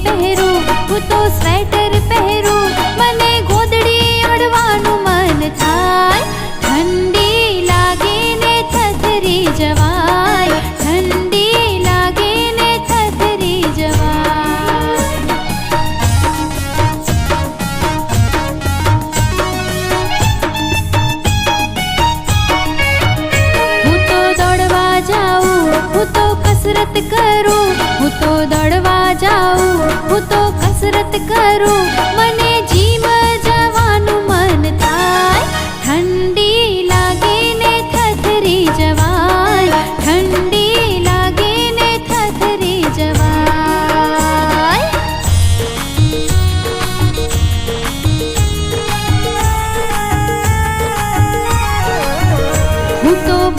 પહેરું, હું તો સ્વેટર પહેરું, મને ગોદડી ઓઢવાનું મન થાય. ઠંડી લાગે ને થથરી જવાય, ઠંડી લાગે ને થથરી જવાય. હું તો દોડવા જાઉં, હું તો કસરત કરું, હું તો દોડવા જાઉં, હું તો કસરત કરું,